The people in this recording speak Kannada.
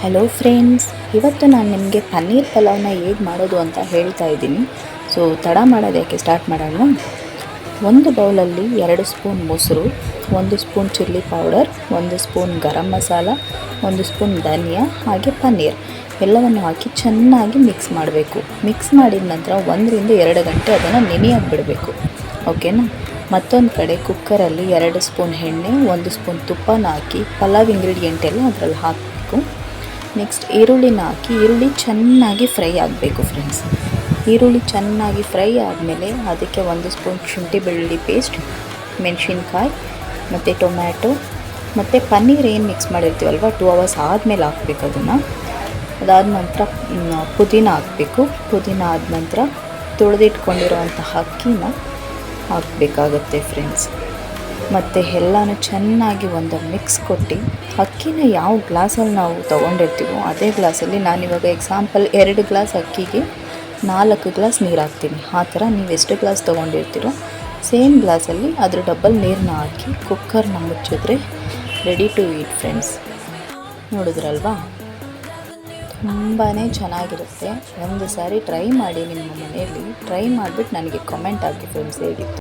ಹಲೋ ಫ್ರೆಂಡ್ಸ್, ಇವತ್ತು ನಾನು ನಿಮಗೆ ಪನ್ನೀರ್ ಪಲಾವ್ನ ಹೇಗೆ ಮಾಡೋದು ಅಂತ ಹೇಳ್ತಾ ಇದ್ದೀನಿ. ಸೊ ತಡ ಮಾಡೋದಕ್ಕೆ ಸ್ಟಾರ್ಟ್ ಮಾಡೋಣ. ಒಂದು ಬೌಲಲ್ಲಿ 2 ಸ್ಪೂನ್ ಮೊಸರು, 1 spoon chilli powder, 1 spoon garam masala, 1 spoon ಧನಿಯಾ, ಹಾಗೆ ಪನ್ನೀರ್ ಎಲ್ಲವನ್ನು ಹಾಕಿ ಚೆನ್ನಾಗಿ ಮಿಕ್ಸ್ ಮಾಡಬೇಕು. ಮಿಕ್ಸ್ ಮಾಡಿದ ನಂತರ 1 ರಿಂದ 2 ಗಂಟೆ ಅದನ್ನು ನೆನೆಯಕ್ಕೆ ಬಿಡಬೇಕು. ಓಕೆನಾ. ಮತ್ತೊಂದು ಕಡೆ ಕುಕ್ಕರಲ್ಲಿ 2 ಸ್ಪೂನ್ ಎಣ್ಣೆ, 1 ಸ್ಪೂನ್ ತುಪ್ಪನ ಹಾಕಿ ಪಲಾವ್ ಇಂಗ್ರೀಡಿಯೆಂಟ್ ಎಲ್ಲ ಅದರಲ್ಲಿ ಹಾಕಬೇಕು. ನೆಕ್ಸ್ಟ್ ಈರುಳ್ಳಿನ ಹಾಕಿ ಈರುಳ್ಳಿ ಚೆನ್ನಾಗಿ ಫ್ರೈ ಆಗಬೇಕು ಫ್ರೆಂಡ್ಸ್. ಈರುಳ್ಳಿ ಚೆನ್ನಾಗಿ ಫ್ರೈ ಆದಮೇಲೆ ಅದಕ್ಕೆ 1 ಸ್ಪೂನ್ ಶುಂಠಿ ಬೆಳ್ಳುಳ್ಳಿ ಪೇಸ್ಟ್, ಮೆಣಸಿನ್ಕಾಯಿ ಮತ್ತು ಟೊಮ್ಯಾಟೊ ಮತ್ತು ಪನ್ನೀರ್ ಏನು ಮಿಕ್ಸ್ ಮಾಡಿರ್ತೀವಲ್ವ 2 ಅವರ್ಸ್ ಆದಮೇಲೆ ಹಾಕಬೇಕು ಅದನ್ನು. ಅದಾದ ನಂತರ ಪುದೀನ ಹಾಕಬೇಕು. ಪುದೀನ ಆದ ನಂತರ ತೊಳೆದಿಟ್ಕೊಂಡಿರೋವಂತಹ ಅಕ್ಕಿನ ಹಾಕಬೇಕಾಗತ್ತೆ ಫ್ರೆಂಡ್ಸ್. ಮತ್ತು ಎಲ್ಲನೂ ಚೆನ್ನಾಗಿ ಒಂದು ಮಿಕ್ಸ್ ಕೊಟ್ಟು ಅಕ್ಕಿನ ಯಾವ ಗ್ಲಾಸಲ್ಲಿ ನಾವು ತೊಗೊಂಡಿರ್ತೀವೋ ಅದೇ ಗ್ಲಾಸಲ್ಲಿ ನಾನಿವಾಗ ಎಕ್ಸಾಂಪಲ್ 2 ಗ್ಲಾಸ್ ಅಕ್ಕಿಗೆ 4 ಗ್ಲಾಸ್ ನೀರು ಹಾಕ್ತೀನಿ. ಆ ಥರ ನೀವು ಎಷ್ಟು ಗ್ಲಾಸ್ ತೊಗೊಂಡಿರ್ತೀರೋ ಸೇಮ್ ಗ್ಲಾಸಲ್ಲಿ ಅದ್ರ ಡಬಲ್ ನೀರನ್ನ ಹಾಕಿ ಕುಕ್ಕರ್ನ ಮುಚ್ಚಿದ್ರೆ ರೆಡಿ ಟು ಈಟ್ ಫ್ರೆಂಡ್ಸ್. ನೋಡಿದ್ರಲ್ವಾ, ತುಂಬಾ ಚೆನ್ನಾಗಿರುತ್ತೆ. ಒಂದು ಸಾರಿ ಟ್ರೈ ಮಾಡಿ, ನಿಮ್ಮ ಮನೆಯಲ್ಲಿ ಟ್ರೈ ಮಾಡಿಬಿಟ್ಟು ನನಗೆ ಕಮೆಂಟ್ ಹಾಕಿ ಫ್ರೆಂಡ್ಸ್ ಹೇಗಿತ್ತು.